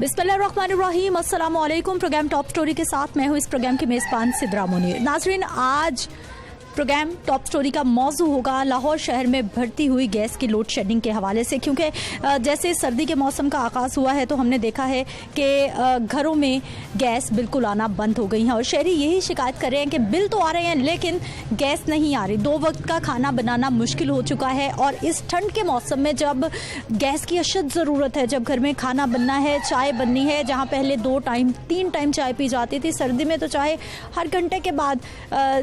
बिस्मिल्लाहिर्रहमानिर्रहीम, अस्सलाम वालेकुम। प्रोग्राम टॉप स्टोरी के साथ मैं हूँ इस प्रोग्राम की मेज़बान सिद्रा मुनीर। नाज़रीन, आज प्रोग्राम टॉप स्टोरी का मौजू होगा लाहौर शहर में बढ़ती हुई गैस की लोड शेडिंग के हवाले से, क्योंकि जैसे सर्दी के मौसम का आगाज़ हुआ है तो हमने देखा है कि घरों में गैस बिल्कुल आना बंद हो गई है और शहरी यही शिकायत कर रहे हैं कि बिल तो आ रहे हैं लेकिन गैस नहीं आ रही। 2 वक्त का खाना बनाना मुश्किल हो चुका है और इस ठंड के मौसम में जब गैस की अशद ज़रूरत है, जब घर में खाना बनना है, चाय बननी है, जहाँ पहले 2 टाइम 3 टाइम चाय पी जाती थी, सर्दी में तो चाहे हर घंटे के बाद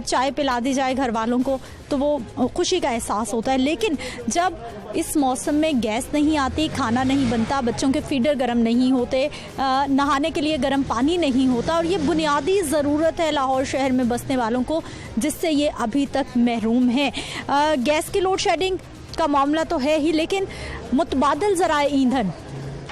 चाय पिला दी जाए घर वालों को तो वो खुशी का एहसास होता है। लेकिन जब इस मौसम में गैस नहीं आती, खाना नहीं बनता, बच्चों के फीडर गर्म नहीं होते, नहाने के लिए गर्म पानी नहीं होता और ये बुनियादी ज़रूरत है लाहौर शहर में बसने वालों को, जिससे ये अभी तक महरूम है। गैस की लोड शेडिंग का मामला तो है ही, लेकिन मुतबादल ज़राए ईंधन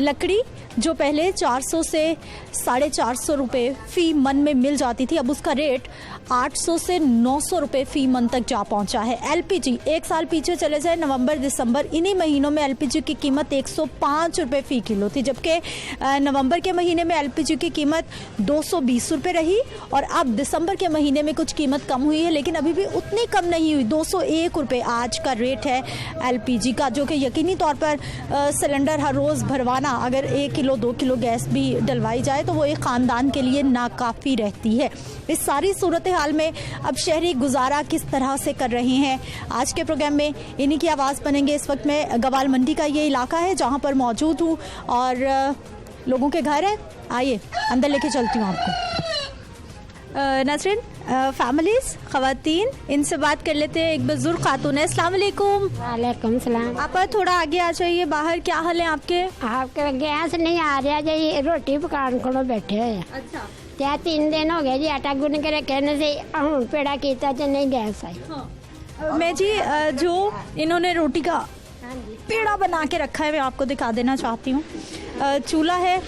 लकड़ी जो पहले 400 से 450 रुपये फ़ी मन में मिल जाती थी, अब उसका रेट 800 से 900 रुपये फ़ी मन तक जा पहुंचा है। एलपीजी 1 साल पीछे चले जाए, नवंबर दिसंबर इन्हीं महीनों में एलपीजी की कीमत 105 रुपये फ़ी किलो थी, जबकि नवंबर के महीने में एलपीजी की कीमत 220 रुपये रही और अब दिसंबर के महीने में कुछ कीमत कम हुई है, लेकिन अभी भी उतनी कम नहीं हुई। 201 रुपये आज का रेट है एलपीजी का, जो कि यकीनी तौर पर सिलेंडर हर रोज़ भरवाना, अगर 1 किलो 2 किलो गैस भी डलवाई जाए तो वो एक ख़ानदान के लिए नाकाफ़ी रहती है। इस सारी सूरत हाल में अब शहरी गुजारा किस तरह से कर रहे हैं, आज के प्रोग्राम में इन्हीं की आवाज़ बनेंगे। इस वक्त मैं गवाल मंडी का ये इलाका है जहाँ पर मौजूद हूँ और लोगों के घर है, आइए अंदर लेके चलती हूँ आपको। नाज़रीन, फैमिलीज, ख़वातीन, इनसे बात कर लेते हैं। एक बुजुर्ग खातून है। अस्सलाम वालेकुम। वालेकुम सलाम। आप थोड़ा आगे आ जाइए बाहर। क्या हाल है आपके? आपके गैस नहीं आ रहा जी, रोटी पकाने को बैठे हुए। अच्छा। क्या 3 दिन हो गए जी, आटा गुन के कहने से हूँ पेड़ा किया जो नहीं गैस आई। हाँ। मैं जी जो इन्होंने रोटी का पेड़ा बना के रखा है मैं आपको दिखा देना चाहती हूँ। चूल्हा है,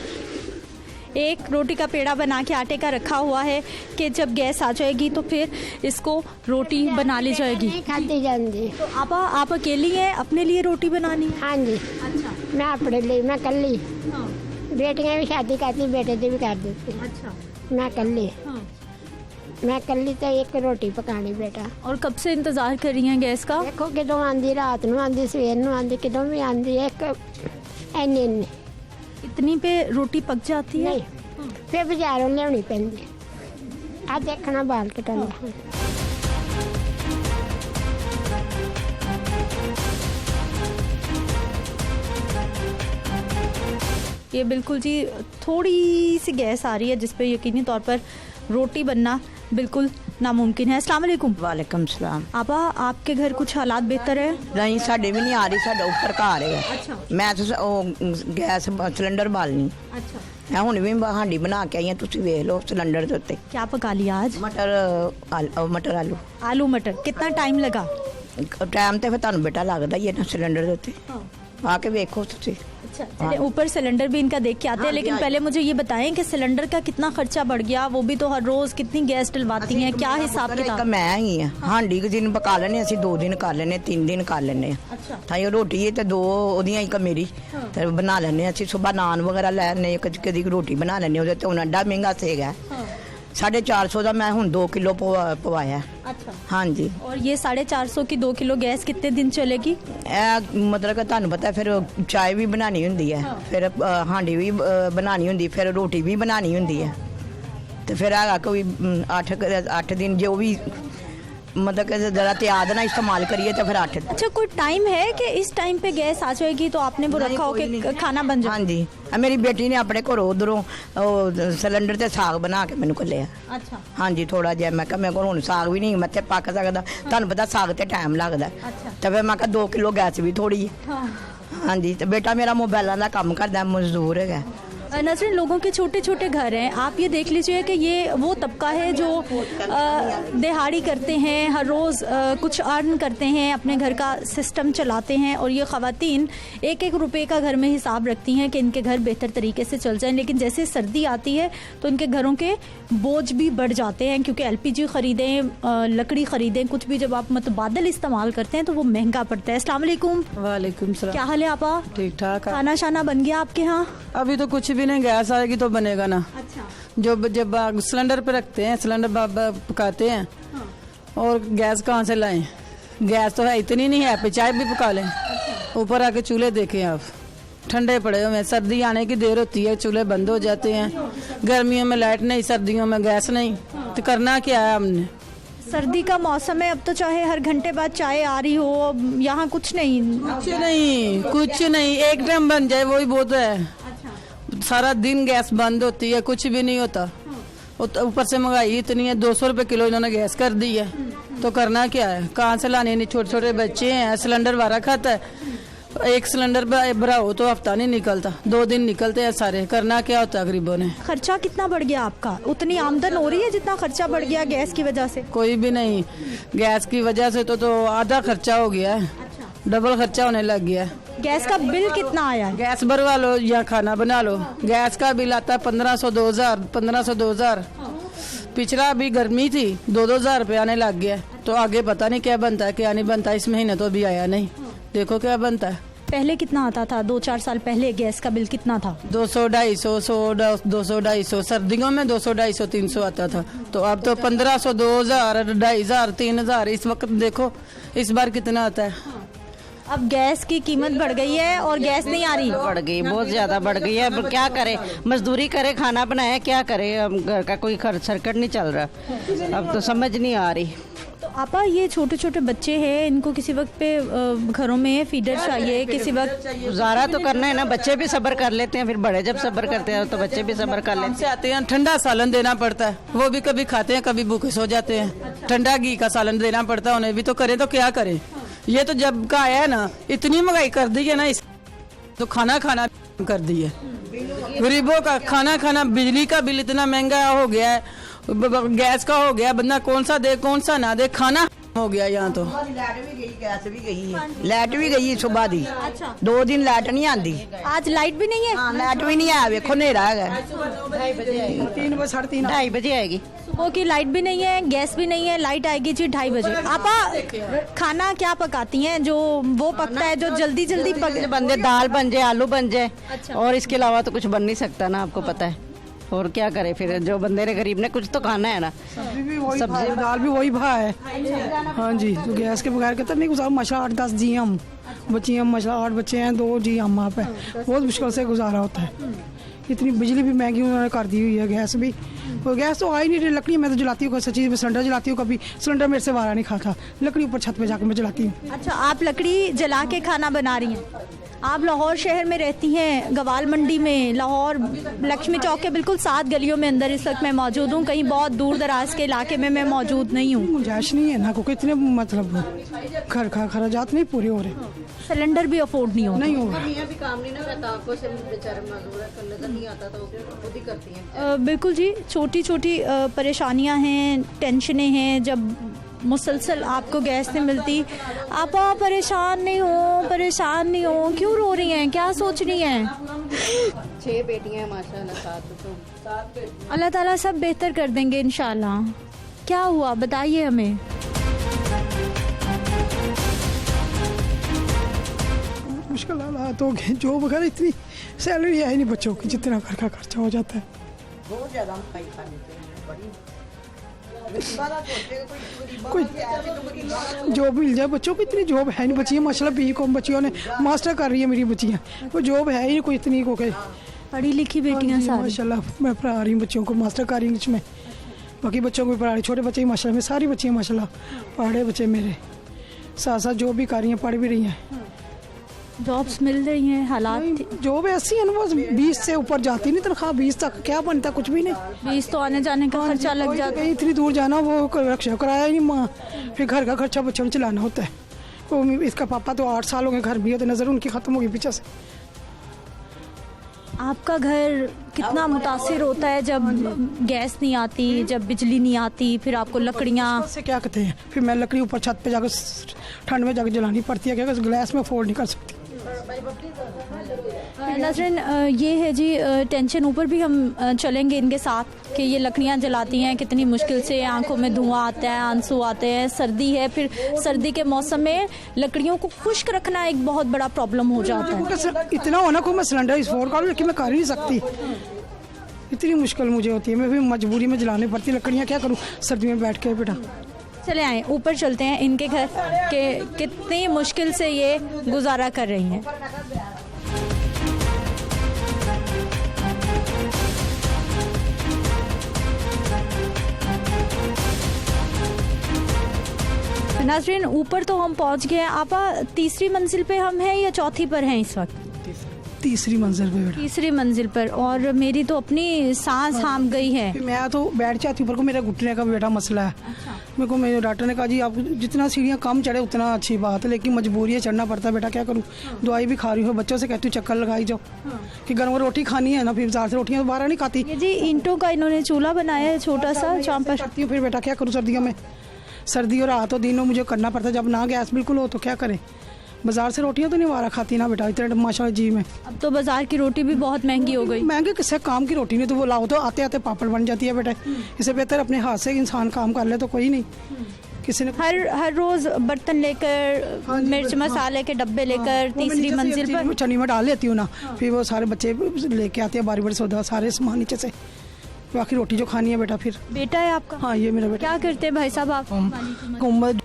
एक रोटी का पेड़ा बना के आटे का रखा हुआ है कि जब गैस आ जाएगी तो फिर इसको रोटी बना ली जाएगी। खाती जाती। तो आप अकेली हैं, अपने लिए रोटी बनानी? हाँ जी। अच्छा। मैं अपने लिए, मैं कल्ली। हाँ। बेटियाँ भी शादी करती, बेटे भी कर देती। अच्छा। मैं कल्ली। हाँ। मैं कल्ली तो एक रोटी पकानी बेटा। और कब से इंतजार कर रही हैं गैस का? देखो किदों आंदी, रात में आंदी, सवेर में आंदी, किदों भी आंदी। एक इन्नी इतनी पे रोटी पक जाती है? नहीं, फिर बाजारों लियानी पैंदी। आ देखना बाल कटाना। ये बिल्कुल जी थोड़ी सी गैस आ रही है जिस पे यकीनी तौर पर रोटी बनना बिल्कुल नामुमकिन है। अस्सलाम वालेकुम। वालेकुम सलाम। आपा, आपके घर कुछ हालात बेहतर है? नहीं, साढ़े भी नहीं आ रही, साढ़े ऊपर घर है। अच्छा। मैं तो गैस सिलेंडर बालनी। अच्छा। मैं हुण भी हांडी बना के आई, तुसीं वेख लो सिलेंडर के उत्ते। क्या पका लिया आज? मटर आलू। आलू मटर। कितना टाइम लगा? टाइम तो फिर तुहानूं बेटा लगदा ही है ना सिलेंडर के उत्ते। आके वेखो तुसीं। अच्छा, चलिए ऊपर सिलेंडर भी इनका देख के आते हैं, लेकिन पहले मुझे ये बताएं कि सिलेंडर का कितना खर्चा बढ़ गया, वो भी तो हर रोज कितनी गैस डलवाती हैं, क्या हिसाब किताब? मैं ही है हांडी के दिन पका लेने, असं 2 दिन कर लेने, 3 दिन कर लेने। अच्छा। ताइयों रोटी है तो 2 ओदियां ही मेरी ते बना लेने। असं सुबह नान वगैरह लैने, कदी रोटी बना लेने। उहदे ते हुण एडा महंगा सेगा 450 का मैं हुण 2 किलो पवाया। अच्छा। हाँ जी। और ये 450 की 2 किलो गैस कितने दिन चलेगी? मतलब कि तुहानूं पता फिर चाय भी बनानी हुंदी है, फिर हांडी भी बनानी हुंदी, फिर रोटी भी बनानी हुंदी है, तो फिर है कोई 8 दिन जो भी मतलब कि ज़रा त्याद ना इस्तेमाल करिए तो फिर 8। अच्छा, कोई टाइम है कि इस टाइम पे गैस आ जाएगी तो आपने वो रखा हो कि खाना बन जाए? हाँ जी। मेरी बेटी ने अपने घरों उधरों सिलेंडर ते साग बना के मैनू घल्लिया। अच्छा। हाँ जी, थोड़ा जिहा मैं कहा मेरे को हुण साग भी नहीं मैं पक सकदा, तुहानूं पता साग ते टाइम लगदा। अच्छा। तो फिर मैं कहा 2 किलो गैस भी थोड़ी है। हाँ जी। तो बेटा मेरा मोबाइलों का काम करदा, मजदूर है। नज़रीन, लोगों के छोटे छोटे घर हैं। आप ये देख लीजिए कि ये वो तबका है जो दिहाड़ी करते हैं, हर रोज़ कुछ अर्न करते हैं, अपने घर का सिस्टम चलाते हैं और ये ख़वातीन 1-1 रुपये का घर में हिसाब रखती हैं कि इनके घर बेहतर तरीके से चल जाएं। लेकिन जैसे सर्दी आती है तो इनके घरों के बोझ भी बढ़ जाते हैं, क्योंकि LPG ख़रीदें, लकड़ी ख़रीदें, कुछ भी जब आप मुतबादल इस्तेमाल करते हैं तो वो महंगा पड़ता है। अस्सलाम वालेकुम। वालेकुम सलाम। क्या हाल है आपा? ठीक ठाक। खाना शाना बन गया आपके यहाँ? अभी तो कुछ भी नहीं, गैस आएगी तो बनेगा ना। अच्छा। जब आग सिलेंडर पे रखते हैं, सिलेंडर पकाते हैं, और गैस कहाँ से लाएं? गैस तो है इतनी नहीं है, पे चाय भी पका लें। ऊपर आके चूल्हे देखें आप, ठंडे पड़े हुए हैं। सर्दी आने की देर होती है, चूल्हे बंद हो जाते हैं। गर्मियों में लाइट नहीं, सर्दियों में गैस नहीं, तो करना क्या है हमने? सर्दी का मौसम है, अब तो चाहे हर घंटे बाद चाय आ रही हो, अब यहाँ कुछ नहीं। कुछ नहीं, एक टाइम बन जाए वही बहुत है। सारा दिन गैस बंद होती है, कुछ भी नहीं होता। ऊपर से महंगाई इतनी है, 200 रुपए किलो इन्होंने गैस कर दी है, तो करना क्या है? कहाँ से लाने? नहीं, छोटे छोटे बच्चे हैं, सिलेंडर वारा खाता है। एक सिलेंडर भराओ तो हफ्ता नहीं निकलता, 2 दिन निकलते हैं सारे। करना क्या होता है गरीबों ने? खर्चा कितना बढ़ गया आपका? उतनी आमदन हो रही है जितना खर्चा बढ़ गया गैस की वजह से? कोई भी नहीं, गैस की वजह से तो आधा खर्चा हो गया है। डबल खर्चा होने लग गया है। गैस का बिल कितना आया है? गैस भरवा लो या खाना बना लो, गैस का बिल आता है 1500 2000, 1500 2000। पिछला अभी गर्मी थी, 2-2000 रुपये आने लग गया। तो आगे पता नहीं क्या बनता है क्या नहीं बनता। इस महीने तो अभी आया नहीं, देखो क्या बनता है। पहले कितना आता था? 2-4 साल पहले गैस का बिल कितना था? 200-250, 200-250, सर्दियों में 200-250-300 आता था। तो अब तो 1500, 2000, 2500, 3000। इस वक्त देखो इस बार कितना आता है। अब गैस की कीमत बढ़ गई है और गैस नहीं आ रही। बढ़ गई, बहुत ज्यादा बढ़ गई है। अब क्या करे, मजदूरी करे, खाना बनाए, क्या करे? अब घर का कोई खर्च सर्कट नहीं चल रहा, अब तो समझ नहीं आ रही। तो आपा, ये छोटे छोटे बच्चे हैं, इनको किसी वक्त पे घरों में फीडर चाहिए, किसी वक्त गुजारा तो करना है ना। बच्चे भी सब्र कर लेते हैं, फिर बड़े जब सब्र करते हैं तो बच्चे भी सब्र कर लेते से आते हैं। ठंडा सालन देना पड़ता है, वो भी कभी खाते हैं कभी भूखे सो जाते हैं। ठंडा घी का सालन देना पड़ता है उन्हें भी, तो करें तो क्या करें? ये तो जब का आया है ना, इतनी महंगाई कर दी है ना, इस तो खाना कर दी है। गरीबों का खाना, बिजली का बिल इतना महंगा हो गया है, गैस का हो गया, बंदा कौन सा दे कौन सा ना दे, खाना हो गया यहाँ तो। लाइट भी गई, गैस भी गई है, लाइट भी गई सुबह दी। अच्छा। 2 दिन लाइट नहीं आती। आज लाइट भी नहीं है? हाँ, लाइट भी नहीं आया, देखो नेरा है। 3 बजे 3:30 2:30 बजे आएगी। सुबह की लाइट भी नहीं है, गैस भी नहीं है, लाइट आएगी जी 2:30 बजे। आपा, खाना क्या पकाती हैं जो वो पकता है जो जल्दी पक बन जाए, दाल बन जाए, आलू बन जाए। अच्छा। और इसके अलावा तो कुछ बन नहीं सकता ना, आपको पता है। और क्या करे फिर, जो बंदे ने गरीब ने कुछ तो खाना है ना। सब्जी दाल भी वही भाव है। हाँ जी, तो गैस के बगैर कहते नहीं गुजारा। माशा 8-10 जी हम बच्ची हम, माशा 8 बच्चे हैं, 2 जी हम आप है, बहुत मुश्किल से गुजारा होता है। इतनी बिजली भी महंगी उन्होंने कर दी हुई है, गैस भी। तो गैस तो आ ही नहीं रही। लकड़ी मैं तो जलाती हूँ, सच्ची में सिलेंडर जलाती हूँ, कभी सिलेंडर मेरे से वारा नहीं खाता। लकड़ी ऊपर छत पे जाकर मैं जलाती हूँ। अच्छा, आप लकड़ी जला के खाना बना रही हैं। आप लाहौर शहर में रहती हैं, गवाल मंडी में, लाहौर लक्ष्मी चौक के बिल्कुल 7 गलियों में अंदर इस वक्त मैं मौजूद हूँ। कहीं बहुत दूर दराज के इलाके में मैं मौजूद नहीं हूँ। गुंजाइश नहीं है ना, क्योंकि इतने मतलब घर का खर्चात नहीं पूरे हो रहे, सिलेंडर भी अफोर्ड नहीं हो नहीं हो रहा। भी काम नहीं ना रहता, आपको से बेचारे मजदूर करने का नहीं आता तो खुद ही करती हैं। बिल्कुल जी, छोटी छोटी परेशानियां हैं, टेंशनें हैं। जब मुसलसल आपको गैस नहीं मिलती, आप परेशान नहीं हो, क्यों रो रही हैं, क्या सोच रही हैं? 6 बेटियां हैं माशाल्लाह, 7 अल्लाह ताला सब बेहतर कर देंगे इंशाल्लाह। क्या हुआ बताइए हमें। मुश्किल हालात हो गए, जॉब वगैरह इतनी सैलरी है ही नहीं बच्चों की, जितना घर का खर्चा हो जाता है। बहुत ज्यादा महंगाई कर देते हैं, बड़ी कोई जॉब मिल जाए बच्चों को, इतनी जॉब है नहीं। बच्चियाँ माशाल्लाह बीकॉम बच्चियों ने मास्टर कर रही है मेरी बच्चियाँ, वो जॉब है ही नहीं कोई इतनी को। पढ़ी लिखी बेटियां सारी माशाल्लाह मैं पढ़ा रही हूँ बच्चों को, मास्टर कर रही हूँ इसमें। बाकी बच्चों को भी पढ़ा रही, छोटे बच्चे माशाल्लाह में सारी बच्चियाँ माशाल्लाह पढ़े बच्चे मेरे, साथ साथ जॉब भी कर रही हैं, पढ़ भी रही हैं। जॉब्स मिल रही हैं, हालात जॉब ऐसी है ना, बस 20 से ऊपर जाती नहीं तनख्वाह, 20 तक क्या बनता, कुछ भी नहीं। 20 तो आने जाने का खर्चा लग जाता है। इतनी दूर जाना, वो रक्षा कराया ही नहीं माँ, फिर घर का खर्चा बच्चों में चलाना होता है। वो इसका पापा तो 8 साल हो गए घर भी है, तो नजर उनकी खत्म हो गई पीछे से। आपका घर कितना मुतासिर होता है जब गैस नहीं आती, जब बिजली नहीं आती, फिर आपको लकड़ियाँ से क्या कहते हैं, फिर मैं लकड़ी ऊपर छत पे जाकर ठंड में जाकर जलानी पड़ती है, क्या गैस में अफोर्ड नहीं कर सकती। नजरिन ये है जी टेंशन। ऊपर भी हम चलेंगे इनके साथ कि ये लकड़ियाँ जलाती हैं, कितनी मुश्किल से आंखों में धुआं आता है, आंसू आते हैं, सर्दी है, फिर सर्दी के मौसम में लकड़ियों को खुश्क रखना एक बहुत बड़ा प्रॉब्लम हो जाता है। इतना होना को मैं सिलेंडर इस फोर कर लेकिन मैं कर ही नहीं सकती, इतनी मुश्किल मुझे होती है। मैं भी मजबूरी में जलानी पड़ती है लकड़ियाँ, क्या करूँ सर्दी में बैठ के। बेटा चले आए ऊपर चलते हैं इनके घर के कितनी मुश्किल से ये गुजारा कर रही हैं। नाज़रीन ऊपर तो हम पहुंच गए हैं। आपा तीसरी मंजिल पे हम हैं या चौथी पर हैं इस वक्त? तीसरी मंजिल पे। तीसरी मंजिल पर। और मेरी तो अपनी सांस थाम गई है। मैं तो बैठ जाती ऊपर को, मेरा घुटने का बेटा मसला है। मेरे को मेरे डॉक्टर ने कहा जी आप जितना सीढ़ियाँ कम चढ़े उतना अच्छी बात है, लेकिन मजबूरी है चढ़ना पड़ता है। बेटा क्या करूँ, दवाई भी खा रही हूँ, बच्चों से कहती हूँ चक्कर लगाई जाओ कि गर्म रोटी खानी है ना, फिर बाजार से रोटियाँ दोबारा नहीं खाती। ये जी ईंटों का इन्होंने चूल्हा बनाया है छोटा सा, जहाँ पर करती हूँ। फिर बेटा क्या करूँ, सर्दियों में, सर्दी और रातों दिनों मुझे करना पड़ता है। जब ना गैस बिल्कुल हो तो क्या करें, बाजार से रोटियां तो नहीं वारा खाती ना बेटा, इतने माशाल्लाह जी में। अब तो बाजार की रोटी भी बहुत महंगी हो गई। महंगे किससे, काम की रोटी नहीं तो वो लाओ तो आते आते पापड़ बन जाती है बेटा। इससे बेहतर अपने हाथ से इंसान काम कर ले तो कोई नहीं। किसी ने हर रोज बर्तन लेकर, मिर्च मसाले के डब्बे लेकर तीसरी मंजिल पर चनी में डाल लेती हूँ ना, फिर वो सारे बच्चे लेके आते हैं बारी बारी सौदा सारे सामान नीचे से, बाकी रोटी जो खानी है बेटा। फिर बेटा है आपका? हाँ ये मेरा बेटा। क्या करते हैं भाई साहब आप?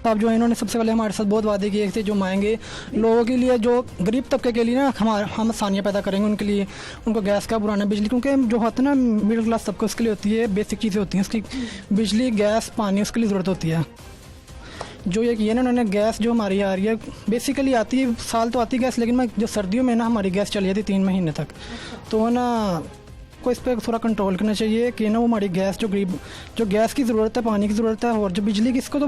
साहब जो है इन्होंने सबसे पहले हमारे साथ बहुत वादे किए थे, जो मांगे लोगों के लिए, जो गरीब तबके के लिए ना हम आसानियाँ पैदा करेंगे उनके लिए, उनको गैस का पुराना बिजली, क्योंकि जो होता है ना मिडिल क्लास सबको उसके लिए होती है, बेसिक चीज़ें होती हैं उसकी, बिजली गैस पानी उसके लिए ज़रूरत होती है। जो ये किया ना उन्होंने, गैस जो हमारी आ रही है बेसिकली आती है, साल तो आती है गैस, लेकिन मैं जो सर्दियों में ना हमारी गैस चली जाती 3 महीने तक, तो ना को इस पर थोड़ा कंट्रोल करना चाहिए कि ना वो हमारी गैस जो गैस की ज़रूरत है, पानी की ज़रूरत है, और जो बिजली की, इसको तो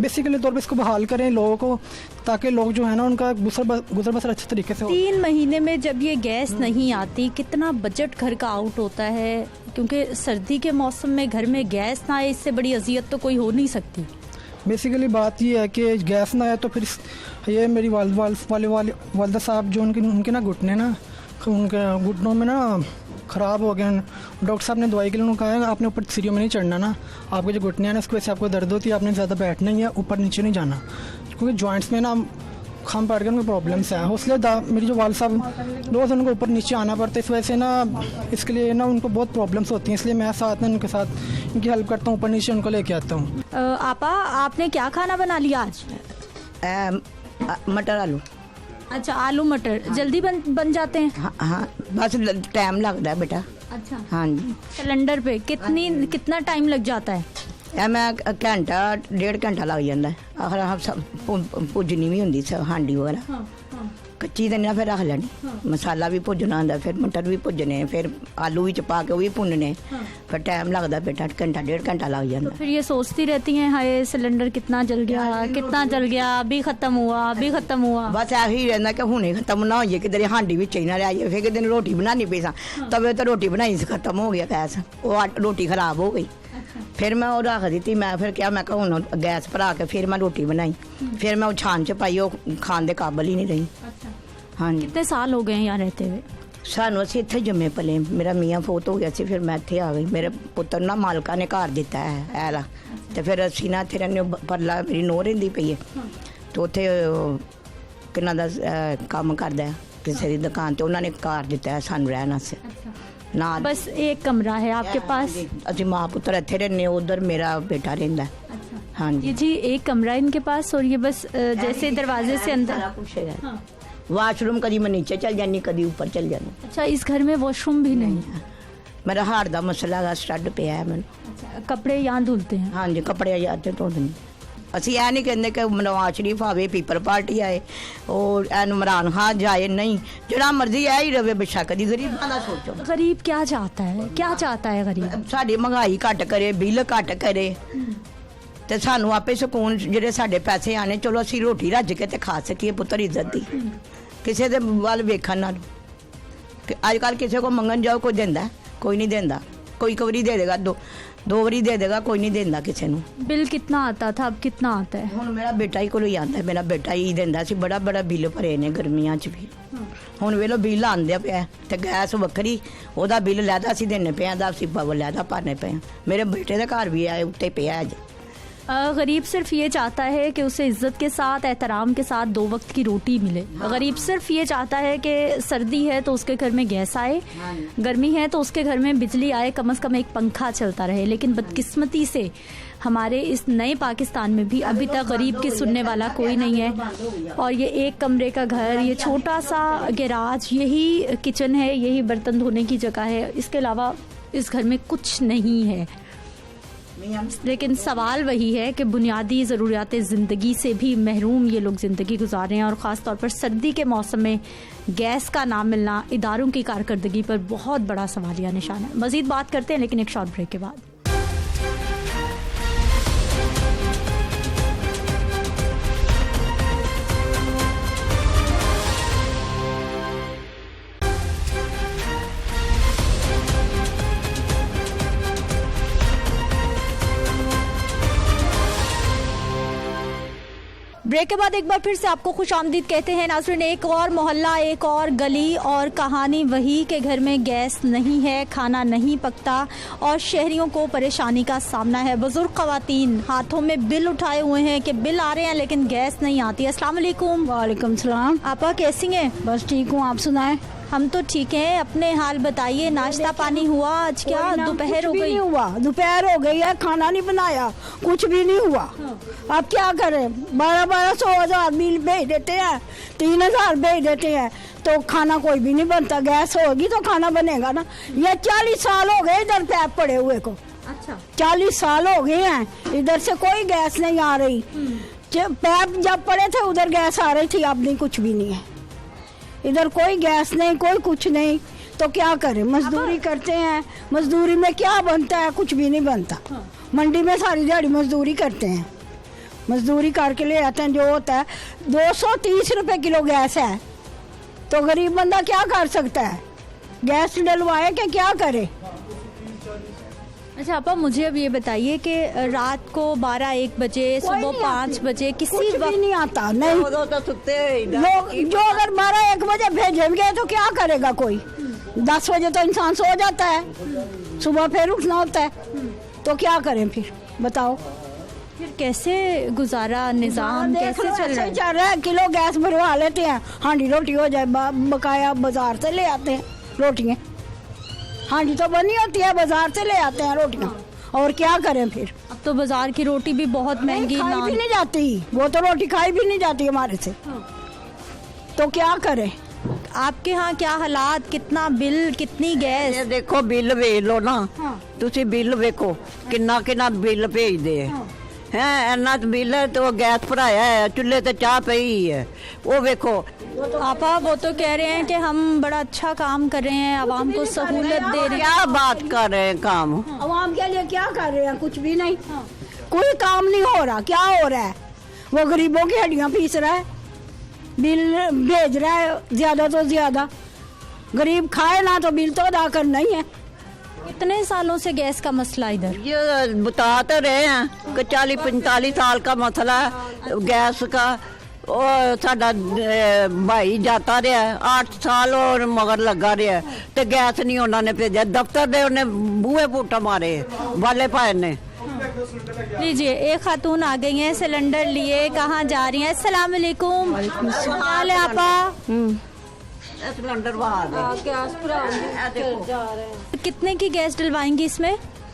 बेसिकली तौर पे इसको बहाल करें लोगों को, ताकि लोग जो है ना उनका गुजर बसर अच्छे तरीके से हो। 3 महीने में जब ये गैस नहीं आती, कितना बजट घर का आउट होता है, क्योंकि सर्दी के मौसम में घर में गैस ना आए इससे बड़ी अजियत तो कोई हो नहीं सकती। बेसिकली बात ये है कि गैस ना आए तो फिर ये मेरी वालदा साहब जो उनके ना घुटने ना, उनके घुटनों में ना ख़राब हो गए। डॉक्टर साहब ने दवाई के लिए उन्होंने कहा है आपने ऊपर सीढ़ियों में नहीं चढ़ना ना, आपके जो घुटने हैं ना उसकी वजह से आपको दर्द होती है, आपने ज़्यादा बैठना ही है, ऊपर नीचे नहीं जाना, क्योंकि जॉइंट्स में ना खम पड़ गए, उनकी प्रॉब्लम्स हैं। उसलिए मेरी जो वाल साहब रोज़ उनको ऊपर नीचे आना पड़ता है, इस वजह से ना इसके लिए ना उनको बहुत प्रॉब्लम्स होती हैं, इसलिए मैं साथ में उनके साथ इनकी हेल्प करता हूँ, ऊपर नीचे उनको लेके आता हूँ। आपा आपने क्या खाना बना लिया आज? मटर आलू। अच्छा आलू मटर जल्दी बन जाते हैं? हाँ बस टाइम लगता है बेटा। अच्छा हाँ जी। सिलेंडर पे कितना टाइम लग जाता है? मैं घंटा 1.5 घंटा लग जाता है। आखिर भुजनी भी होंगी हांडी वगैरह, कच्ची तो फिर रख लेनी, मसाला भी भुजना होंगे, फिर मटर भी भुजने, फिर आलू भी पा के वो भी भुनने, फिर टाइम लगता बेटा, घंटा 1.5 घंटा लग जाता। फिर ये सोचती रहती हैं हाय सिलेंडर कितना जल गया, अभी खत्म हुआ। बस यही रहना कि हुणे खत्म ना हो, किधर हांडी भी चाहिए ना आई, फिर किसी दिन रोटी बनानी पई, तब तो रोटी बनाई से खत्म हो गया गैस, वो रोटी खराब हो गई। फिर मैं वो रख दी थी, मैं फिर क्या मैं हूँ गैस भरा के फिर मैं रोटी बनाई, फिर मैं वो छान च पाई, वो खाने के काबल ही नहीं रही। हाँ जी। कितने साल हो गए हैं यहाँ रहते हुए? सानू असीं इत्थे जम्मे पले, मेरा मियाँ फोत हो गया सी, फिर मैं इत्थे आ गई, मेरे पुत्तर ना मालका ने घर दिता है ऐला, तो फिर असीं ना इत्थे रहने, परला मेरी नूंह रहिंदी पई है, तो उत्थे किन्ना दा काम करदा है किसी दी दुकान, तो उन्होंने घर दिता है सानू रहने वास्ते ना। बस एक कमरा है आपके पास? असीं माँ पुत्तर इत्थे रहने, उधर मेरा बेटा रहिंदा है। हाँ जी। ये जी एक कमरा इनके पास, और ये बस जैसे दरवाजे से अंदर वाशरूम, कभी मैं नीचे चल जानी, कभी ऊपर चल जानी। अच्छा इस घर में वॉशरूम भी नहीं है? मेरा हार्ट का मसला है, स्टड पे है मैंने। अच्छा कपड़े यहाँ धुलते हैं? हाँ जी कपड़े जाते धो दें। ਅਸੀਂ ਇਹ नहीं कहते कि नवाज शरीफ आवे, पीपल पार्टी आए और इमरान खान जाए, नहीं जरा मर्जी है ही रवे, बेशक दी गरीबां दा सोचो। गरीब क्या चाहता है गरीब? साडी महंगाई घट करे, बिल घट करे, ते सानू आपे सुकून जेडे साडे पैसे आने, चलो असीं रोटी रज के ते खा सकीए पुत्तर इज्जत दी, किसी दे वल वेखण नाल। अजकल किसी को मंगन जाओ कोई देंदा, कोई नहीं देंदा, कोई कवरी दे देगा 2 ਵਾਰੀ ਦੇ ਦੇਗਾ, ਕੋਈ ਨਹੀਂ ਦਿੰਦਾ ਕਿਸੇ ਨੂੰ। बिल कितना आता था, अब कितना आता है? ਹੁਣ ਮੇਰਾ ਬੇਟਾ ਹੀ ਕੋਲ ਹੀ ਆਉਂਦਾ, ਮੇਰਾ ਬੇਟਾ ਹੀ ਦਿੰਦਾ ਸੀ। ਬੜਾ ਬਿੱਲ ਭਰੇ ਨੇ ਗਰਮੀਆਂ 'ਚ ਵੀ। ਹੁਣ ਵੇਲੋ ਬਿੱਲ ਆਉਂਦੇ ਪਿਆ ਤੇ ਗੈਸ ਵੱਖਰੀ, ਉਹਦਾ ਬਿੱਲ ਲੈਦਾ ਅਸੀਂ ਦੇਣੇ ਪਿਆ, ਦਾ ਅਸੀਂ ਲੈਦਾ ਭਰਨੇ ਪਏ। ਮੇਰੇ ਬੇਟੇ ਦੇ ਘਰ ਵੀ ਆਏ ਉੱਤੇ ਪਿਆ ਅੱਜ। गरीब सिर्फ ये चाहता है कि उसे इज्जत के साथ, एहतराम के साथ 2 वक्त की रोटी मिले। गरीब सिर्फ ये चाहता है कि सर्दी है तो उसके घर में गैस आए, गर्मी है तो उसके घर में बिजली आए, कम से कम एक पंखा चलता रहे। लेकिन बदकिस्मती से हमारे इस नए पाकिस्तान में भी अभी तक गरीब की सुनने वाला कोई नहीं है। और ये 1 कमरे का घर, ये छोटा सा गैराज, यही किचन है, यही बर्तन धोने की जगह है, इसके अलावा इस घर में कुछ नहीं है। लेकिन सवाल वही है कि बुनियादी ज़रूरियात ज़िंदगी से भी महरूम ये लोग ज़िंदगी गुजार रहे हैं। और ख़ास तौर पर सर्दी के मौसम में गैस का ना मिलना इदारों की कारकर्दगी पर बहुत बड़ा सवालिया निशान है। मज़ीद बात करते हैं लेकिन एक शॉर्ट ब्रेक के बाद। ब्रेक के बाद एक बार फिर से आपको खुशामदीद कहते हैं नाज़रीन। एक और मोहल्ला, एक और गली और कहानी वही के घर में गैस नहीं है, खाना नहीं पकता और शहरियों को परेशानी का सामना है। बुजुर्ग ख़वातीन हाथों में बिल उठाए हुए हैं कि बिल आ रहे हैं लेकिन गैस नहीं आती। अस्सलाम वालेकुम। वालेकुम सलाम। आपा कैसी हैं? बस ठीक हूँ, आप सुनाएं। हम तो ठीक हैं, अपने हाल बताइए। नाश्ता पानी हुआ आज? क्या दोपहर हो कुछ भी गई? नहीं हुआ, दोपहर हो गई है, खाना नहीं बनाया, कुछ भी नहीं हुआ। अब क्या करें? 1200 हजार बिल भेज देते हैं, 3000 भेज देते हैं तो खाना कोई भी नहीं बनता। गैस होगी तो खाना बनेगा ना। ये 40 साल हो गए इधर पैप पड़े हुए को। अच्छा, 40 साल हो गए हैं, इधर से कोई गैस नहीं आ रही। पैप जब पड़े थे उधर गैस आ रही थी, अब नहीं, कुछ भी नहीं है इधर, कोई गैस नहीं, कोई कुछ नहीं। तो क्या करें? मजदूरी करते हैं, मजदूरी में क्या बनता है? कुछ भी नहीं बनता। मंडी में सारी दिहाड़ी मजदूरी करते हैं, मजदूरी करके ले आते हैं। जो होता है 230 रुपए किलो गैस है, तो गरीब बंदा क्या कर सकता है? गैस डलवाए कि क्या करे? अच्छा आपा, मुझे अब ये बताइए कि रात को 12-1 बजे, सुबह 5 बजे, किसी कुछ भी वक्त नहीं आता। नहीं, तो सुते लोग जो अगर 12-1 बजे भेजेंगे तो क्या करेगा कोई? 10 बजे तो इंसान सो जाता है, सुबह फिर उठना होता है, तो क्या करें फिर बताओ? फिर कैसे गुजारा निजाम कैसे चल रहा है? चल रहा है, किलो गैस भरवा लेते हैं, हांडी रोटी हो जाए, बकाया बाजार से ले आते हैं रोटियाँ। हांडी तो बनी होती है, बाजार से ले आते हैं रोटियाँ, और क्या करें फिर? अब तो बाजार की रोटी भी बहुत महंगी, खाई भी नहीं जाती, वो तो रोटी खाई भी नहीं जाती हमारे से, तो क्या करें? आपके यहाँ क्या हालात, कितना बिल, कितनी गैस? ਇਹ ਦੇਖੋ ਬਿੱਲ ਵੇਖ ਲਓ ਨਾ, ਤੁਸੀਂ ਬਿੱਲ ਵੇਖੋ ਕਿੰਨਾ ਕਿੰਨਾ ਬਿੱਲ ਭੇਜਦੇ ਹੈ ਇੰਨਾ ਬਿੱਲ ਹੈ ਤੇ ਉਹ ਗੈਸ ਭਰਾਇਆ ਹੈ, ਚੁੱਲ੍ਹੇ ਤੇ ਚਾਹ ਪਈ ਹੈ, ਉਹ ਵੇਖੋ। आपा वो तो कह रहे हैं कि हम बड़ा अच्छा काम कर रहे हैं, आवाम को सहूलत दे रहे हैं। क्या बात कर रहे हैं काम? अवाम के लिए क्या कर रहे हैं? कुछ भी नहीं, कोई काम नहीं हो रहा। क्या हो रहा है? वो गरीबों की हड्डियां पीस रहा है, बिल भेज रहा है ज्यादा तो ज्यादा। गरीब खाए ना तो बिल तो अदा करना ही है। कितने सालों से गैस का मसला इधर? ये बता तो रहे हैं कि 40-45 साल का मसला है गैस का। और साडा भाई जाता रहा 8 साल और मगर लगा रहा तो गैस नहीं उन्होंने भेजा। दफ्तर दे उन्हें बूहे पुट्टा मारे वाले भाई ने। लीजिए, एक खातून आ गई हैं सिलेंडर लिए, कहाँ जा रही हैं? अस्सलाम वालेकुम। क्या हाल है आपा? सिलेंडर कितने की गैस डलवाएंगी इसमें?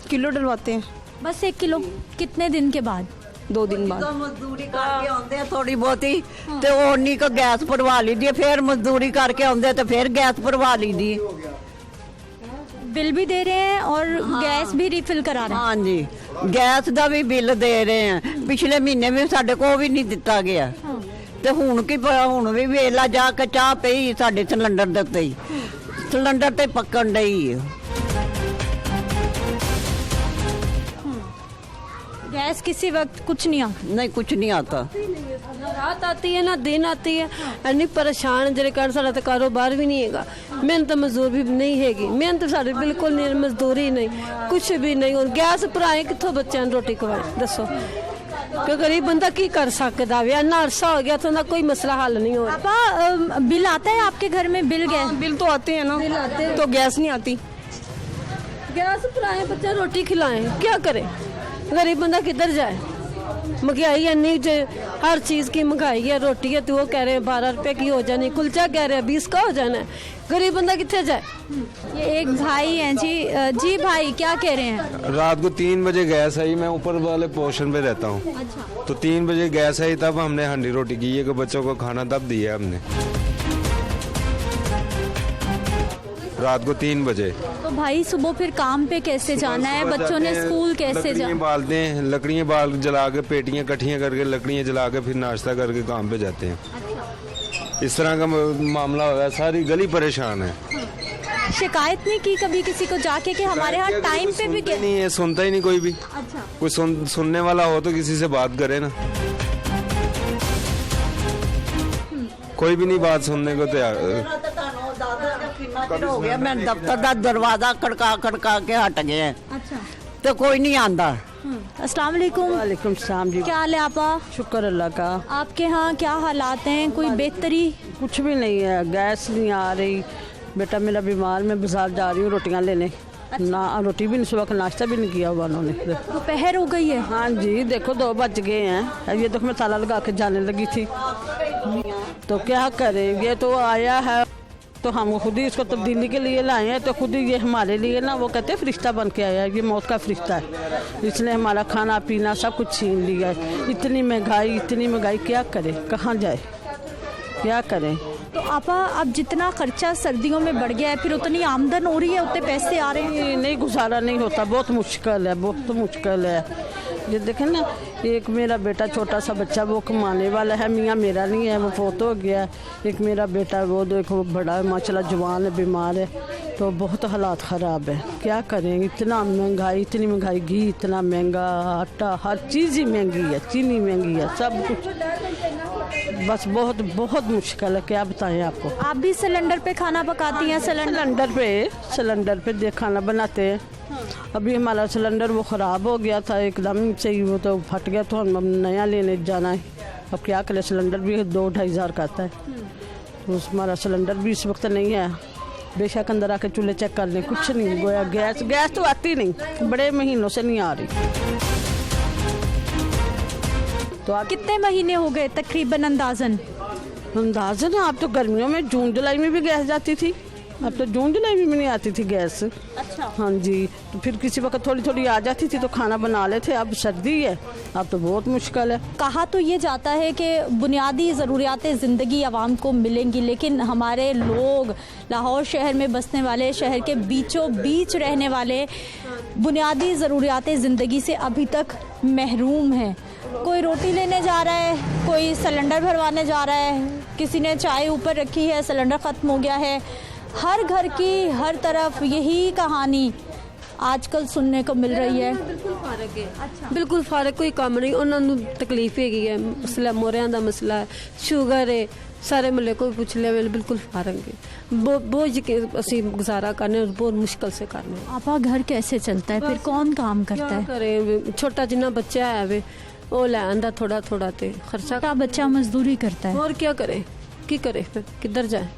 किलो डलवाते हैं, बस 1 किलो। कितने दिन के बाद? 2 दिन बाद। मजदूरी करके आते थोड़ी बहुती तो उन्नी को गैस भरवा ली दी, फिर मजदूरी करके आते तो फिर गैस भरवा ली दी। बिल भी दे रहे हैं और गैस भी रिफिल करा रहे हैं। हाँ जी, गैस का भी बिल दे रहे हैं। पिछले महीने में साडे को भी नहीं दिता गया ते हुण की हुण भी वेला जाके चाह पई साडे सिलेंडर दे उत्ते ही, सिलेंडर ते पकण डई। गैस किसी वक्त कुछ नहीं आता? नहीं कुछ नहीं आता। ना रात आती है ना दिन आती है। ਇੰਨੀ ਪਰੇਸ਼ਾਨ ਜਿਹੜੇ ਕਾਰਨ ਸਾਡਾ ਤਾਂ ਕਾਰੋਬਾਰ ਵੀ ਨਹੀਂ ਹੈਗਾ, ਮਿਹਨਤ ਮਜ਼ਦੂਰ ਵੀ ਨਹੀਂ ਹੈਗੀ, ਮਿਹਨਤ ਸਾਡੀ ਬਿਲਕੁਲ ਨਹੀਂ, ਮਜ਼ਦੂਰੀ ਨਹੀਂ, ਕੁਛ ਵੀ ਨਹੀਂ। ਹੁਣ ਗੈਸ ਭਰਾਏ ਕਿੱਥੋਂ ਬੱਚਿਆਂ ਨੂੰ ਰੋਟੀ ਖਵਾਏ ਦੱਸੋ, ਕਿ गरीब बंदा की कर सकता है। इतना अरसा हो गया तो ना कोई मसला हल नहीं हो रहा। पापा बिल आता है आपके घर में? बिल गैस बिल तो आते हैं ना, तो गैस नहीं आती। गैस भराए बच्चा रोटी खिलाएं, क्या करे गरीब बंदा किधर जाए? महंगाई इन्नी हर चीज़ की महंगाई है। रोटी है तो वो कह रहे हैं 12 रुपए की हो जानी, कुलचा कह रहे हैं 20 का हो जाना है, गरीब बंदा कितने जाए? ये एक भाई हैं जी। जी भाई क्या कह रहे हैं? रात को 3 बजे गैस आई, मैं ऊपर वाले पोर्शन पे रहता हूँ। अच्छा। तो 3 बजे गैस आई, तब हमने हंडी रोटी की है कि बच्चों को खाना तब दिया हमने, रात को 3 बजे। तो भाई सुबह फिर काम पे कैसे जाना है? बच्चों ने स्कूल कैसे जाना? बालते हैं, लकड़ियाँ बाल जला के, पेटियाँ इकट्ठियाँ करके लकड़ियाँ जला के फिर नाश्ता करके काम पे जाते हैं। इस तरह का मामला हो गया, सारी गली परेशान है। शिकायत नहीं की कभी किसी को जाके कि हमारे यहाँ टाइम पे भी? नहीं है, सुनता ही नहीं कोई भी। अच्छा। कोई सुनने वाला हो तो किसी से बात करे ना, कोई भी नहीं बात सुनने को तैयार। हो गया मैं दफ्तर का दरवाजा खड़का के हट गए, अच्छा। तो कोई नहीं आंदा। अस्सलाम वालेकुम। वालेकुम सलाम जी। क्या हाल है आपा? शुक्र अल्लाह का। आपके यहाँ क्या हालात हैं? कोई बेहतरी? कुछ भी नहीं है, गैस नहीं आ रही, बेटा मेरा बीमार, मैं बाजार जा रही हूँ रोटियाँ लेने। ना रोटी भी नहीं, सुबह का नाश्ता भी नहीं किया हुआ उन्होंने। दोपहर हो गई है? हाँ जी, देखो 2 बज गए हैं। ये देखो मैं ताला लगा के जाने लगी थी, तो क्या करें? ये तो आया है तो हम खुद ही इसको तब्दीली के लिए लाए हैं, तो खुद ही ये हमारे लिए ना, वो कहते हैं फरिश्ता बन के आया है, ये मौत का फरिश्ता है। इसने हमारा खाना पीना सब कुछ छीन लिया है। इतनी महंगाई, क्या करें, कहाँ जाए, क्या करें? तो आपा अब जितना खर्चा सर्दियों में बढ़ गया है, फिर उतनी आमदन हो रही है, उतने पैसे आ रहे हैं? नहीं, गुजारा नहीं होता, बहुत मुश्किल है, बहुत मुश्किल है। ये देखें ना, एक मेरा बेटा छोटा सा बच्चा वो कमाने वाला है, मियाँ मेरा नहीं है, वो फोत हो गया। एक मेरा बेटा वो देखो बड़ा है, माशाल्लाह जवान है, बीमार है, तो बहुत हालात ख़राब है। क्या करें? इतनी महंगाई, घी इतना महंगा, आटा हर चीज़ ही महंगी है, चीनी महंगी है, सब कुछ बस बहुत बहुत मुश्किल है। क्या बताएं आपको? आप भी सिलेंडर पे खाना पकाती हैं? सिलेंडर पे खाना बनाते हैं। अभी हमारा सिलेंडर वो ख़राब हो गया था एकदम से ही, वो तो फट गया, तो हम नया लेने जाना है। अब क्या करें, सिलेंडर भी 2-2.5 हज़ार का आता है, तो हमारा सिलेंडर भी इस वक्त नहीं है। बेशक अंदर आके चूल्हे चेक कर लें, कुछ नहीं गोया। गैस तो आती नहीं, बड़े महीनों से नहीं आ रही। तो आप कितने महीने हो गए तकरीबन अंदाजन? आप तो गर्मियों में जून जुलाई में भी गैस जाती थी, अब तो जून जुलाई में भी नहीं आती थी गैस। अच्छा। हाँ जी, तो फिर किसी वक्त थोड़ी थोड़ी आ जाती थी तो खाना बना लेते। अब सर्दी है, अब तो बहुत मुश्किल है। कहा तो ये जाता है कि बुनियादी ज़रूरियातें ज़िंदगी आवाम को मिलेंगी, लेकिन हमारे लोग लाहौर शहर में बसने वाले, शहर के बीचों बीच रहने वाले बुनियादी ज़रूरियातें ज़िंदगी से अभी तक महरूम हैं। कोई रोटी लेने जा रहा है, कोई सिलेंडर भरवाने जा रहा है, किसी ने चाय ऊपर रखी है, सिलेंडर ख़त्म हो गया है। हर घर की हर तरफ यही कहानी आजकल सुनने को मिल रही है। बिल्कुल फारक है। अच्छा। बिल्कुल फारक, कोई काम नहीं, उन्होंने तकलीफ हैगी है, मसला मोरियां दा मसला है, शुगर है, सारे मल्ले को पूछ लिया, बिल्कुल फारक है। बहुत असी गुजारा करने, बहुत मुश्किल से करने। आपा घर कैसे चलता है फिर? कौन काम करता है? करें, छोटा जिन्ना बच्चा है वे वो ले आंदा थोड़ा ते खर्चा। छोटा बच्चा मजदूरी करता है और क्या करे, की करे, किधर जाए?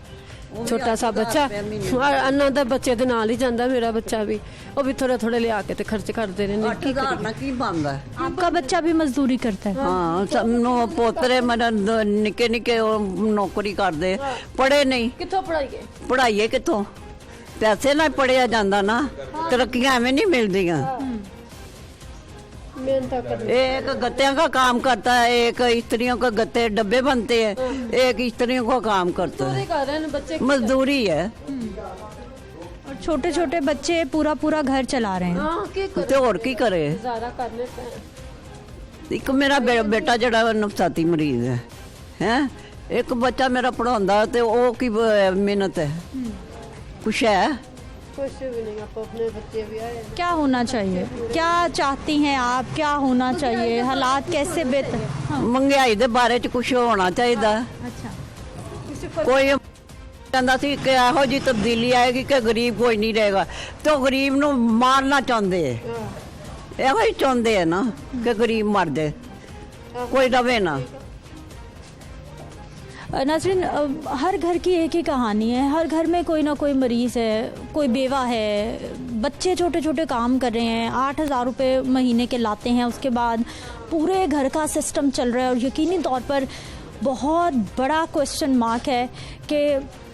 छोटा सा बच्चा अन्ना दा बच्चे दे नाल ही जांदा, मेरा बच्चा भी, वो भी थोड़ा ले आके ते खर्च करते रहने। की बनदा है? आपका बच्चा भी मजदूरी करता है? हाँ, सब पोतरे मेरा निके नौकरी करदे, पढ़े नहीं। किथों पढ़ाइए किथों? पैसे ना पढ़िया जांदा ना, तरक्कियां एवें नहीं मिलदियां। एक गत्तियों का काम करता है, एक स्त्रियों का गत्ते डब्बे बनते हैं, एक स्त्रियों का काम करता है, मजदूरी है। और छोटे छोटे बच्चे पूरा घर चला रहे हैं। तो और की करे? एक मेरा बेटा जड़ा नफसाती मरीज है, एक बच्चा मेरा पढ़ाਉਂਦਾ ਤੇ ਉਹ की मेहनत है, कुछ है कुछ भी नहीं, आप अपने बच्चे भी आए। क्या होना चाहिए, क्या चाहती हैं आप, क्या होना चाहिए, हालात कैसे बेहतर? महंगाई ਦੇ ਬਾਰੇ ਚ ਕੁਝ ਹੋਣਾ ਚਾਹੀਦਾ। अच्छा, ਕੋਈ ਕਹਿੰਦਾ ਸੀ ਕਿ ਇਹੋ ਜੀ ਤਬਦੀਲੀ ਆਏਗੀ ਕਿ ਗਰੀਬ ਕੋਈ ਨਹੀਂ ਰਹੇਗਾ, ਤੇ ਗਰੀਬ ਨੂੰ ਮਾਰਨਾ ਚਾਹੁੰਦੇ ਐ। ਇਹੋ ਹੀ ਚਾਹੁੰਦੇ ਆ ਨਾ ਕਿ ਗਰੀਬ ਮਰ ਜਾਏ, ਕੋਈ ਰਵੇ ਨਾ। नाज़रीन, हर घर की एक ही कहानी है। हर घर में कोई ना कोई मरीज़ है, कोई बेवा है, बच्चे छोटे छोटे काम कर रहे हैं, 8,000 रुपये महीने के लाते हैं, उसके बाद पूरे घर का सिस्टम चल रहा है। और यकीनी तौर पर बहुत बड़ा क्वेश्चन मार्क है कि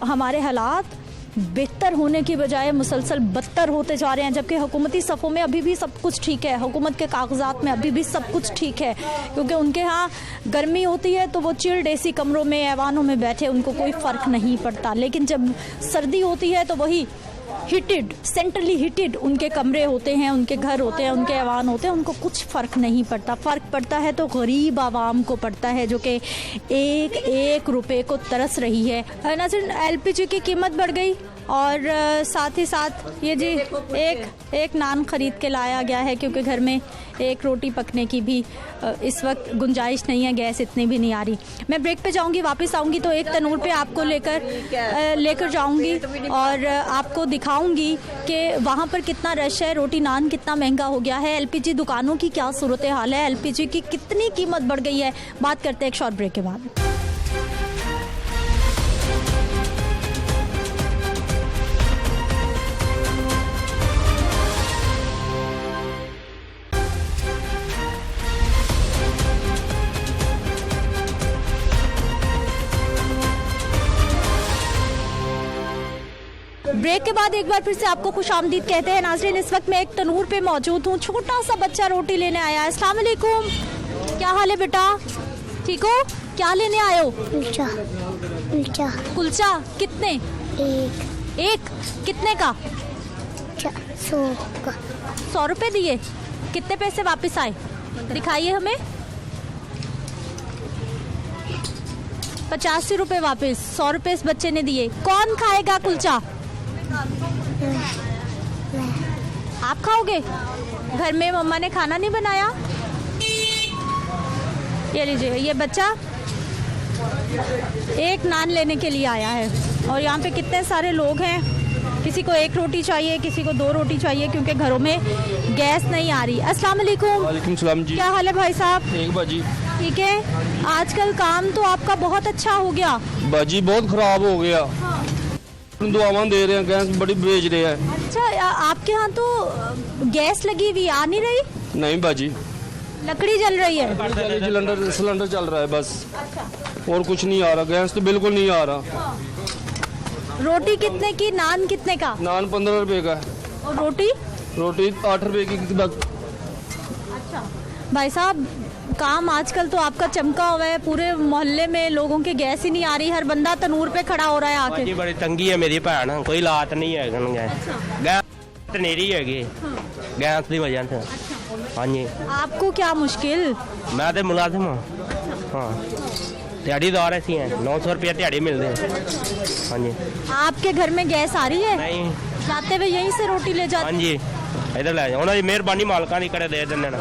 हमारे हालात बेहतर होने की बजाय मुसलसल बदतर होते जा रहे हैं, जबकि हुकूमती सफ़ों में अभी भी सब कुछ ठीक है, हुकूमत के कागजात में अभी भी सब कुछ ठीक है, क्योंकि उनके यहाँ गर्मी होती है तो वो चिल्ड एसी कमरों में, ऐवानों में बैठे, उनको कोई फ़र्क नहीं पड़ता। लेकिन जब सर्दी होती है तो वही हीटेड, सेंट्रली हीटेड उनके कमरे होते हैं, उनके घर होते हैं, उनके ऐवान होते हैं, उनको कुछ फ़र्क नहीं पड़ता। फ़र्क पड़ता है तो गरीब आवाम को पड़ता है, जो कि एक एक रुपए को तरस रही है। नाज़रीन, एलपीजी की कीमत बढ़ गई और साथ ही साथ ये जी एक नान ख़रीद के लाया गया है, क्योंकि घर में एक रोटी पकने की भी इस वक्त गुंजाइश नहीं है, गैस इतनी भी नहीं आ रही। मैं ब्रेक पे जाऊंगी, वापस आऊंगी तो एक तनूर पे आपको लेकर जाऊंगी और आपको दिखाऊंगी कि वहाँ पर कितना रश है, रोटी नान कितना महंगा हो गया है, एलपीजी दुकानों की क्या सूरत हाल है, एलपीजी की कितनी कीमत बढ़ गई है। बात करते हैं एक शॉर्ट ब्रेक के बाद। ब्रेक के बाद एक बार फिर से आपको खुशामदीद कहते हैं। नाज़रीन, इस वक्त मैं एक तनूर पे मौजूद हूँ, छोटा सा बच्चा रोटी लेने आया है। अस्सलाम वालेकुम, क्या हाल है बेटा, ठीक हो? क्या लेने आए हो? कुलचा। कुलचा। कुलचा कितने? एक कितने का? 100 का। 100 रुपए दिए। कितने पैसे वापस आए दिखाइए हमें। 85 रुपए वापस, 100 रुपए इस बच्चे ने दिए। कौन खाएगा कुलचा? आप खाओगे? घर में मम्मा ने खाना नहीं बनाया? ये लीजिए, ये बच्चा एक नान लेने के लिए आया है और यहाँ पे कितने सारे लोग हैं। किसी को एक रोटी चाहिए, किसी को 2 रोटी चाहिए, क्योंकि घरों में गैस नहीं आ रही। अस्सलाम वालेकुम। वालेकुम सलाम जी। क्या हाल है भाई साहब? ठीक बाजी। ठीक है। आजकल काम तो आपका बहुत अच्छा हो गया। बाजी बहुत खराब हो गया। हाँ। दुआवां दे रहे हैं, गैस बड़ी बेच रहे हैं। अच्छा, आपके यहाँ तो गैस लगी हुई आ नहीं रही? नहीं बाजी, लकड़ी जल रही है। सिलेंडर चल रहा है बस। अच्छा। और कुछ नहीं आ रहा, गैस तो बिल्कुल नहीं आ रहा। रोटी कितने की, नान कितने का? नान 15 रुपए का। और रोटी? रोटी 8 रुपए की। अच्छा भाई साहब, काम आजकल तो आपका चमका हुआ है, पूरे मोहल्ले में लोगों के गैस ही नहीं आ रही, हर बंदा तनूर पे खड़ा हो रहा है आके। जी बड़ी तंगी है मेरी भैन, कोई लात नहीं है गैस नहीं रही है गैस की वजह से। हाँ जी। आपको क्या मुश्किल? मैं तो मुलाजिम हूँ। हाँ, दिहाड़ीदार ऐसी हैं, 900 रुपया दिहाड़ी मिलते हैं। हाँ जी। आपके घर में गैस आ रही है? नहीं, जाते हुए यहीं से रोटी ले जाते? हाँ जी, इधर ले जाओ, उन्होंने मेहरबानी मालका नहीं करे दे देने ना।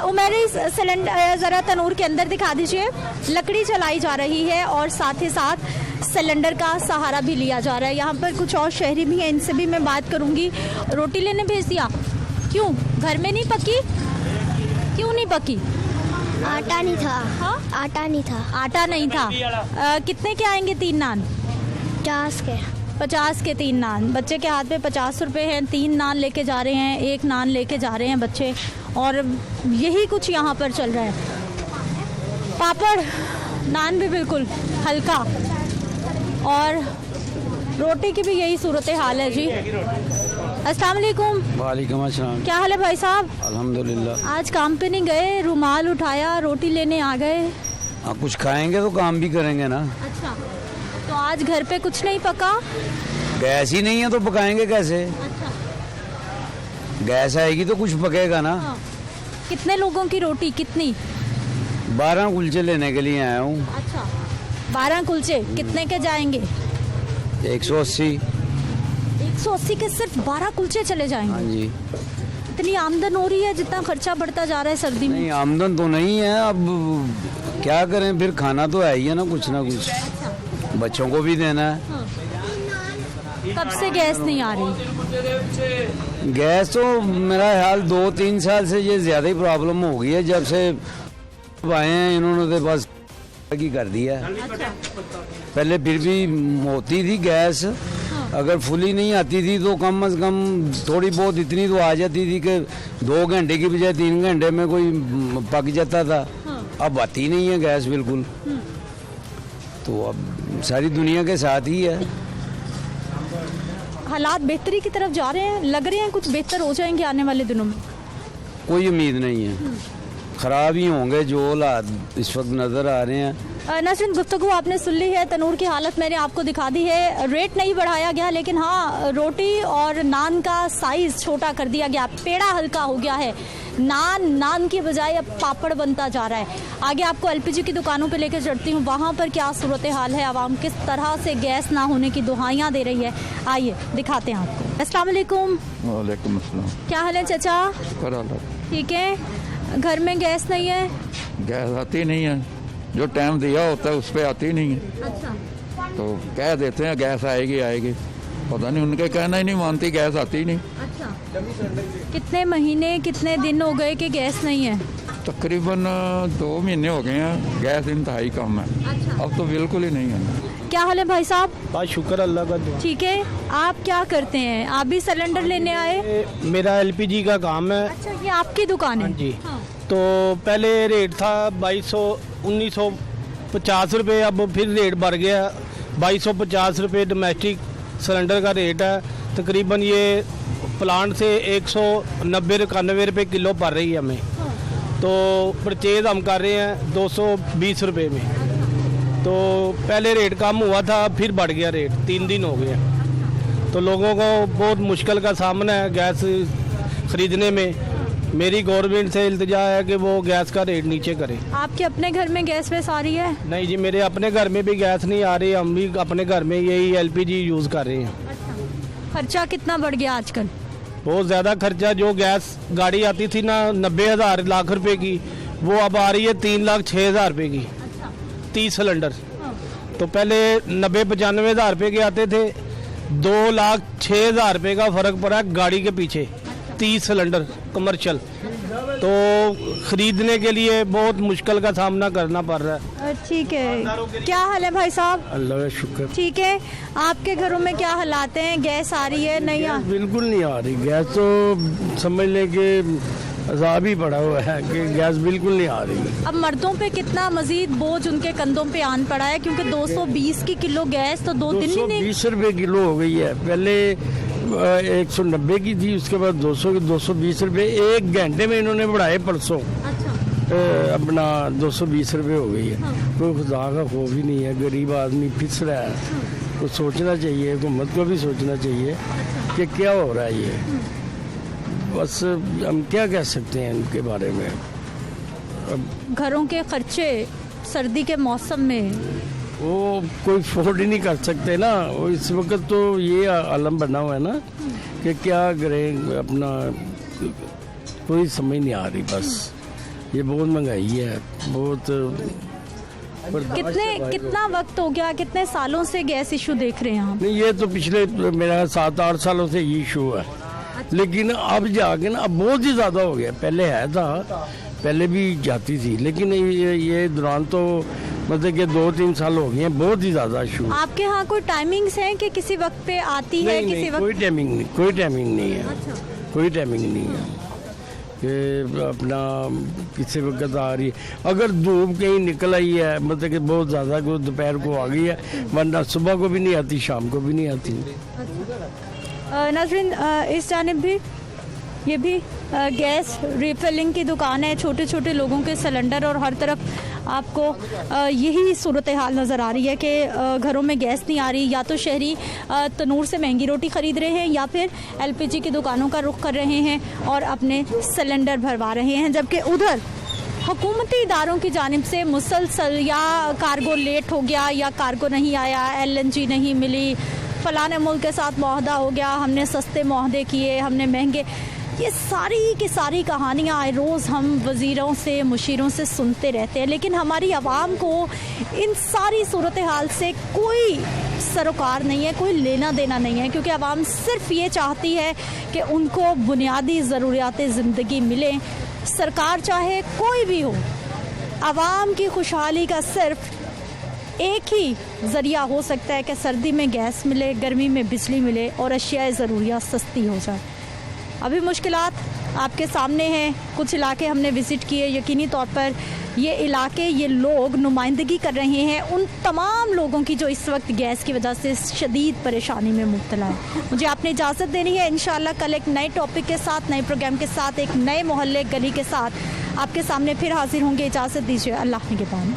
उमेरी सिलेंडर जरा तनूर के अंदर दिखा दीजिए। लकड़ी जलाई जा रही है और साथ ही साथ सिलेंडर का सहारा भी लिया जा रहा है। यहाँ पर कुछ और शहरी भी हैं, इनसे भी मैं बात करूँगी। रोटी लेने भेज दिया, क्यों? घर में नहीं पकी? क्यों नहीं पकी? आटा नहीं था। हाँ, आटा नहीं था। आटा नहीं था। कितने के आएंगे 3 नान? 50 के। 50 के 3 नान। बच्चे के हाथ में 50 रुपए हैं, 3 नान लेके जा रहे हैं, 1 नान लेके जा रहे हैं बच्चे, और यही कुछ यहाँ पर चल रहा है। पापड़, नान भी बिल्कुल हल्का, और रोटी की भी यही सूरत हाल है जी। अस्सलाम वालेकुम। वालेकुम अस्सलाम। क्या हाल है भाई साहब? अल्हम्दुलिल्लाह। आज काम पे नहीं गए, रुमाल उठाया, रोटी लेने आ गए? हाँ, कुछ खाएंगे तो काम भी करेंगे ना। अच्छा, तो आज घर पे कुछ नहीं पका? गैस ही नहीं है तो पकाएंगे कैसे? अच्छा। गैस आएगी तो कुछ पकेगा ना। हाँ। कितने लोगों की रोटी, कितनी? 12 कुलचे लेने के लिए आया हूँ। अच्छा, 12 कुलचे कितने के जाएंगे? 180। 180 के सिर्फ 12 कुलचे चले जाएंगे। हाँ जी। इतनी आमदन हो रही है, जितना खर्चा बढ़ता जा रहा है सर्दी में। नहीं, आमदन तो नहीं है, अब क्या करें, फिर खाना तो है ही है ना कुछ, बच्चों को भी देना है। कब से गैस नहीं आ रही? गैस तो मेरा ख्याल 2-3 साल से ये ज्यादा ही प्रॉब्लम हो गई है। जब से आए हैं इन्होंने तो बस की कर दिया है। पहले फिर भी होती थी गैस, अगर फुली नहीं आती थी तो कम से कम थोड़ी बहुत इतनी तो आ जाती थी कि 2 घंटे की बजाय 3 घंटे में कोई पक जाता था। अब आती नहीं है गैस बिल्कुल। तो अब सारी दुनिया के साथ ही है। हालात बेहतरी की तरफ जा रहे हैं, लग रहे हैं कुछ बेहतर हो जाएंगे आने वाले दिनों में? कोई उम्मीद नहीं है, खराब ही होंगे जो हालात इस वक्त नजर आ रहे हैं। नाज़रीन, गुफ्तगू आपने सुन ली है। तनूर की हालत मैंने आपको दिखा दी है। रेट नहीं बढ़ाया गया, लेकिन हाँ, रोटी और नान का साइज छोटा कर दिया गया, पेड़ा हल्का हो गया है। नान की बजाय अब पापड़ बनता जा रहा है। आगे आपको एलपीजी की दुकानों पे लेकर चलती हूँ, वहाँ पर क्या सूरत हाल है, आवाम किस तरह से गैस ना होने की दुहाइयाँ दे रही है। आइए दिखाते हैं आपको। अस्सलाम वालेकुम। वालेकुम अस्सलाम। क्या हाल है चाचा? ठीक है। घर में गैस नहीं है? गैस आती नहीं है, जो टाइम दिया होता है उस पर आती नहीं है। अच्छा। तो कह देते हैं गैस आएगी, पता नहीं, उनके कहना ही नहीं मानती, गैस आती नहीं। अच्छा। कितने महीने, कितने दिन हो गए कि गैस नहीं है? तकरीबन 2 महीने हो गए हैं, गैस इंतहाई कम है। अच्छा। अब तो बिल्कुल ही नहीं है। क्या हाल है भाई साहब? बस शुक्र अल्लाह का। ठीक है। आप क्या करते हैं? आप भी सिलेंडर लेने आए? मेरा एलपीजी का काम है। अच्छा, ये आपकी दुकान है? जी। तो पहले रेट था 1950 रुपये, अब फिर रेट बढ़ गया 2250 रुपये डोमेस्टिक सिलेंडर का रेट है। तकरीबन ये प्लांट से 190-91 रुपये किलो पड़ रही है हमें। तो परचेज हम कर रहे हैं 220 रुपये में। तो पहले रेट कम हुआ था, फिर बढ़ गया रेट, 3 दिन हो गए। तो लोगों को बहुत मुश्किल का सामना है गैस ख़रीदने में। मेरी गवर्नमेंट से इल्तिजा है कि वो गैस का रेट नीचे करे। आपके अपने घर में गैस वैस आ रही है? नहीं जी, मेरे अपने घर में भी गैस नहीं आ रही। हम भी अपने घर में यही एलपीजी यूज़ कर रहे हैं। अच्छा। खर्चा कितना बढ़ गया आजकल? बहुत ज़्यादा खर्चा। जो गैस गाड़ी आती थी ना 90,000 लाख रुपए की, वो अब आ रही है 3,06,000 रुपये की। 30 सिलेंडर। तो पहले 90-95,000 रुपये के आते थे, 2,06,000 रुपये का फ़र्क पड़ा गाड़ी के पीछे। 30 सिलेंडर कमर्शियल, तो खरीदने के लिए बहुत मुश्किल का सामना करना पड़ रहा है। ठीक है। क्या हाल है भाई साहब? अल्लाह का शुक्र। ठीक है। आपके घरों में क्या हालात हैं? गैस आ रही है? नहीं आ? बिल्कुल नहीं आ रही गैस। तो समझ लें कि अजाब ही पड़ा हुआ है कि गैस बिल्कुल नहीं आ रही। अब मर्दों पे कितना मजीद बोझ उनके कंधों पे आन पड़ा है, क्योंकि 220 की किलो गैस तो 2 दिन ही नहीं। 220 रुपये किलो हो गई है। पहले 190 की थी, उसके बाद 200 की 220 रुपये। 1 घंटे में इन्होंने बढ़ाए परसों। अच्छा। अपना 220 रुपये हो गई है। हाँ। कोई खुदा का खौफ ही नहीं है, गरीब आदमी पिस रहा है। हाँ। तो सोचना चाहिए, हुकूमत को भी सोचना चाहिए कि क्या हो रहा है ये। बस हम क्या कह सकते हैं इनके बारे में। अब घरों के खर्चे सर्दी के मौसम में वो कोई अफोर्ड ही नहीं कर सकते ना। वो इस वक्त तो ये आलम बना हुआ है ना कि क्या करें, अपना कोई समझ नहीं आ रही। बस ये बहुत महंगाई है, बहुत। कितना वक्त हो गया, कितने सालों से गैस इशू देख रहे हैं आप? नहीं, ये तो पिछले मेरा 7-8 सालों से ये इशू है। लेकिन अब जाके ना अब बहुत ही ज़्यादा हो गया। पहले है था, पहले भी जाती थी, लेकिन ये दौरान तो मतलब कि 2-3 साल हो गए हैं, बहुत ही ज़्यादा इशू। आपके यहाँ कोई टाइमिंग्स हैं कि किसी वक्त पे आती है? किसी वक्त कोई टाइमिंग नहीं, कोई टाइमिंग नहीं है। अच्छा। कोई टाइमिंग नहीं है कि अपना किसी वक्त आ रही है। अगर धूप कहीं निकल आई है, मतलब कि बहुत ज़्यादा को दोपहर को आ गई है, वरना सुबह को भी नहीं आती, शाम को भी नहीं आती। नाज़रीन, इस जानिब भी ये भी गैस रिफिलिंग की दुकान है, छोटे छोटे लोगों के सिलेंडर, और हर तरफ आपको यही सूरत हाल नज़र आ रही है कि घरों में गैस नहीं आ रही। या तो शहरी तनूर से महंगी रोटी ख़रीद रहे हैं, या फिर एलपीजी की दुकानों का रुख कर रहे हैं और अपने सिलेंडर भरवा रहे हैं। जबकि उधर हुकूमती इदारों की जानिब से मुसलसल या कार्गो लेट हो गया, या कार्गो नहीं आया, LNG नहीं मिली, फलाने मुल्क के साथ मुआहदा हो गया, हमने सस्ते मुआहदे किए, हमने महंगे, ये सारी की सारी कहानियाँ आए रोज़ हम वज़ीरों से मुशीरों से सुनते रहते हैं, लेकिन हमारी आवाम को इन सारी सूरत हाल से कोई सरोकार नहीं है, कोई लेना देना नहीं है, क्योंकि आवाम सिर्फ ये चाहती है कि उनको बुनियादी ज़रूरियात ज़िंदगी मिले। सरकार चाहे कोई भी हो, आवाम की खुशहाली का सिर्फ एक ही ज़रिया हो सकता है कि सर्दी में गैस मिले, गर्मी में बिजली मिले और अशियाए ज़रूरियात सस्ती हो जाए। अभी मुश्किलात आपके सामने हैं। कुछ इलाके हमने विज़िट किए, यकीनी तौर पर ये इलाके, ये लोग नुमाइंदगी कर रहे हैं उन तमाम लोगों की जो इस वक्त गैस की वजह से शदीद परेशानी में मुब्तला है। मुझे आपने इजाज़त देनी है। इंशाअल्लाह कल एक नए टॉपिक के साथ, नए प्रोग्राम के साथ, एक नए मोहल्ले गली के साथ आपके सामने फिर हाजिर होंगे। इजाज़त दीजिए। अल्लाह निगहबान।